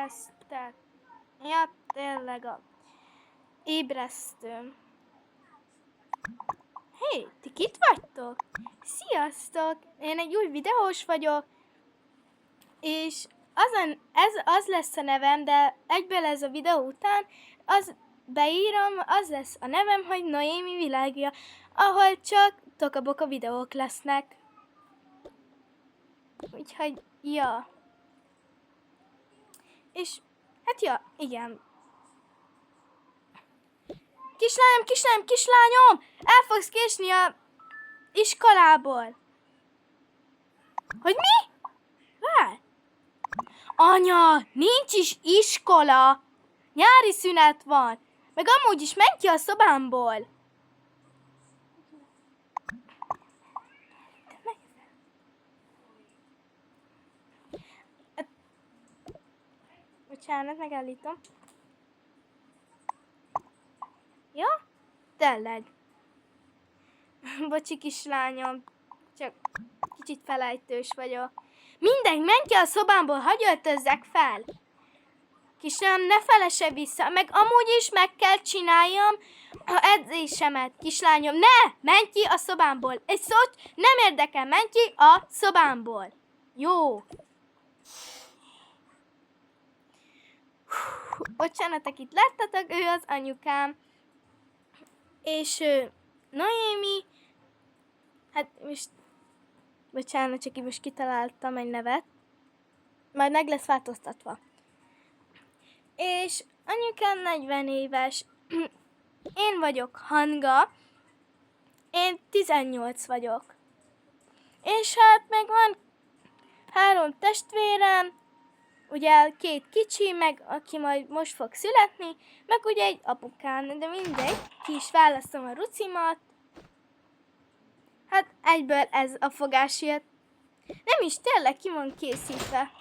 ébresztek. Ja, tényleg a ébresztőm. Hé, ti kit vagytok? Sziasztok! Én egy új videós vagyok, és az lesz a nevem, de egyből ez a videó után az beírom, az lesz a nevem, hogy Noémi világja, ahol csak tokaboka videók lesznek. Úgyhogy, ja. És, hát ja, igen. Kislányom! El fogsz késni a iskolából. Hogy mi? Várj! Anya, nincs is iskola. Nyári szünet van. Meg amúgy is menj ki a szobámból. Bocsánat, megállítom. Ja? Tényleg. Bocsi, kislányom. Csak kicsit felejtős vagyok. Mindegy, menj ki a szobámból, hagyj öltözzek fel. Kislányom, ne felese vissza, meg amúgy is meg kell csináljam a edzésemet. Kislányom, ne! Menj ki a szobámból. Egy szót nem érdekel, menj ki a szobámból. Jó. Bocsánat, akit láttatok, ő az anyukám. És Noémi, hát most, bocsánat, csak most kitaláltam egy nevet. Majd meg lesz változtatva. És anyukám 40 éves. Én vagyok Hanga. Én 18 vagyok. És hát meg van 3 testvérem, ugye 2 kicsi, meg aki majd most fog születni, meg ugye egy apukám, de mindegy, ki is választom a rucimat. Hát egyből ez a fogás jött. Nem is, tényleg ki van készítve.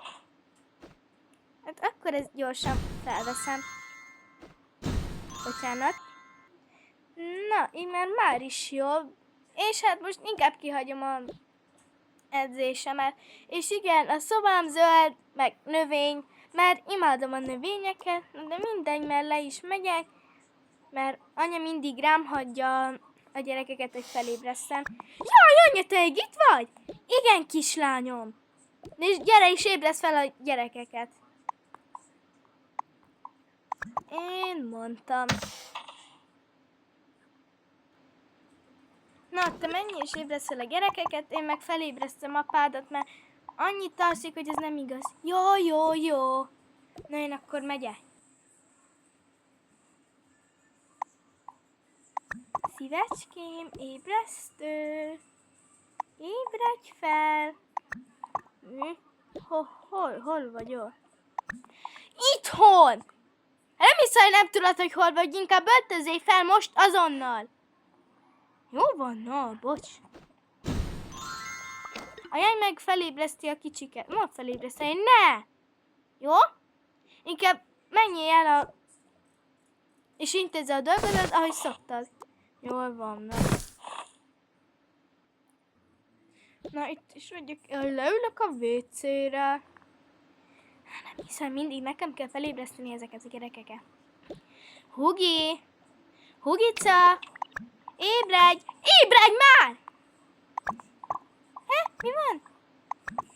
Hát akkor ezt gyorsan felveszem. Bocsánat. Na, így már is jó. És hát most inkább kihagyom a edzésemet. És igen, a szobám zöld, meg növény, mert imádom a növényeket, de mindegy, mert le is megyek, mert anya mindig rám hagyja a gyerekeket, hogy felébresztem. Jaj, anya, te itt vagy? Igen, kislányom. És gyere is ébresz fel a gyerekeket. Én mondtam. Na, te menj és ébresz fel a gyerekeket, én meg felébresztem apádat, mert annyit alszik, hogy ez nem igaz. Jó. Na, én akkor megyek. Szívecském, ébresztő. Ébredj fel. Hol vagyok? Itthon! Nem hiszem, hogy nem tudod, hogy hol vagy, inkább öltözzél fel most azonnal. Jó van, na, bocs. Ajánj meg felébreszti a kicsiket. Ma felébreszteni, ne! Jó? Inkább menjél el és intézz a dolgodat, ahogy szoktad. Jól van, na. Na, itt is vagyok. Leülök a WC-re. Nem hiszem, mindig nekem kell felébreszteni ezeket a gyerekeket. Hugica! Ébredj! Ébredj már! Mi van?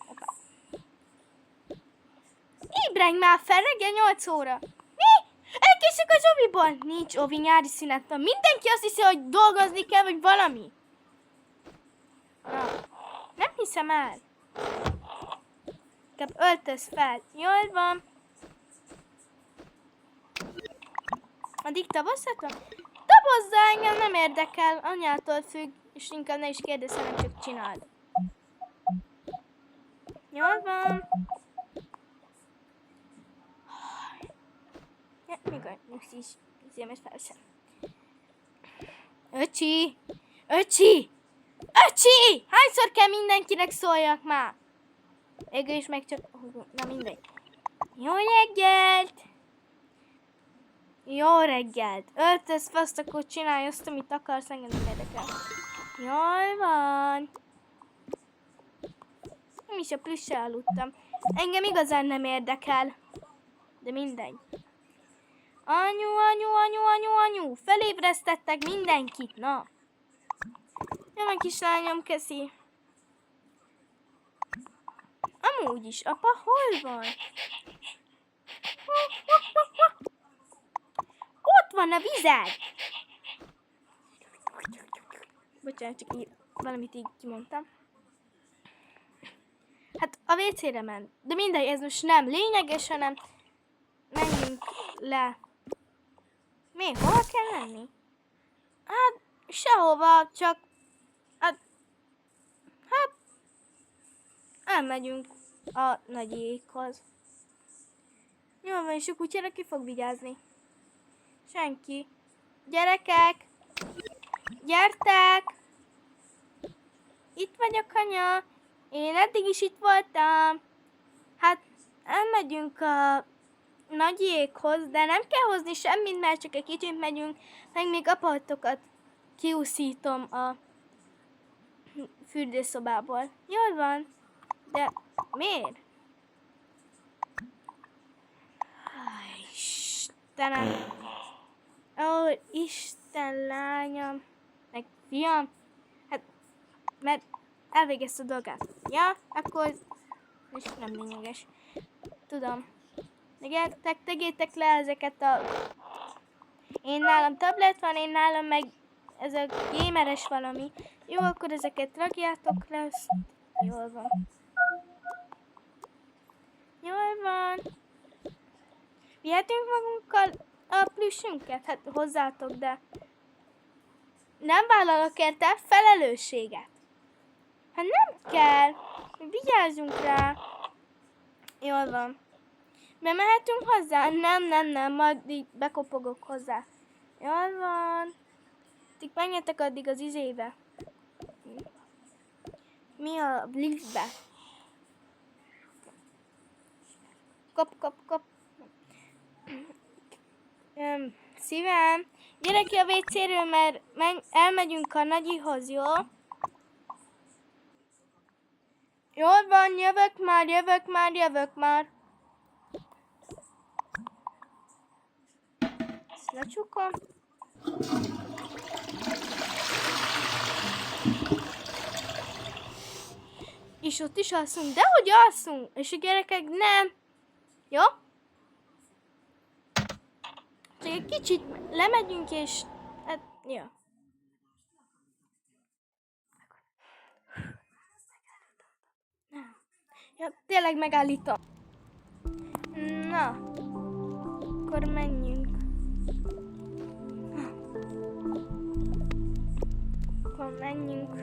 Opa. Ébredj már fel, reggel 8 óra. Mi? Elkészük az oviból? Nincs ovi, nyári szünet van. Mindenki azt hiszi, hogy dolgozni kell, vagy valami. Na, nem hiszem el. Inkább öltöz fel. Jól van. Addig tavaszat van? Tapozzá, engem nem érdekel. Anyától függ, és inkább ne is kérdezz, hanem csak csináld. Jól van. Ja, még a nyugsz is. Zémet felszem. Öcsi! Hányszor kell mindenkinek szóljak már? Végül is meg csak... Na mindegy. Jó reggelt! Öltöz fel, azt akkor csinálj azt, amit akarsz, engem nem érdekel. Jól van. Nem is a plüssel aludtam. Engem igazán nem érdekel. De mindegy. Anyu, felébresztettek mindenkit, na. Jön a kislányom, keszi. Amúgy is, apa, hol van? Ott van a vized! Bocsánat, csak így, valamit így kimondtam. Hát a WC-re ment. De mindegy, ez most nem lényeges, hanem menjünk le. Mi? Hova kell lenni? Hát, sehova, csak... Hát... elmegyünk a nagyékhoz. Jól van, és a kutyára ki fog vigyázni? Senki. Gyerekek! Gyertek! Itt vagyok, anya. Én eddig is itt voltam. Hát, elmegyünk a nagyékhoz, de nem kell hozni semmit, mert csak egy kicsit megyünk, meg még a padtokat kiúszítom a fürdőszobából. Jól van. De miért? Istenem. Ó, Isten lányom. Meg fiam. Hát, mert elvégezte a dolgát. Ja, akkor és nem lényeges. Tudom. De gyertek, tegyétek le ezeket a... Én nálam tablet van, én nálam meg ez a gameres valami. Jó, akkor ezeket rakjátok le. Jól van. Jól van. Vihetünk magunkkal a plüssünket? Hát hozzátok, de nem vállalok érte felelősséget. Hát nem kell. Vigyázzunk rá. Jól van. Bemehetünk hozzá? Nem, majd így bekopogok hozzá. Jól van. Tik menjetek addig az izébe. Mi a liftbe? Kop. Szívem, gyere ki a WC-ről, mert elmegyünk a nagyihoz, jó? Jól van, jövök már. Ezt lecsukom. És ott is alszunk, de hogy alszunk? És a gyerekek nem. Jó? Csak egy kicsit lemegyünk és... Hát, jó. Ja, tényleg megállítom. Na. Akkor menjünk. Akkor menjünk.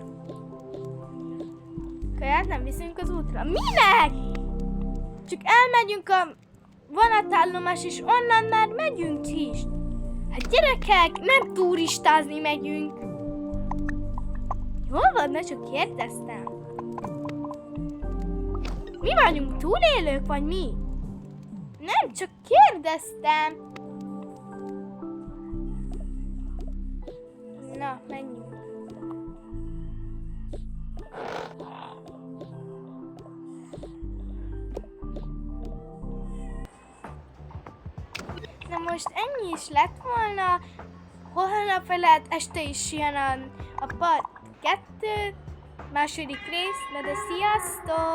Kaját nem viszünk az útra. Minek? Csak elmegyünk a vonatállomás, és onnan már megyünk is. Hát gyerekek, nem turistázni megyünk. Hol van? Ne csak kérdeztem. Mi vagyunk túlélők, vagy mi? Nem, csak kérdeztem. Na, menjünk. Na most ennyi is lett volna. Holnap felett este is jön a part 2, második rész, de sziasztok!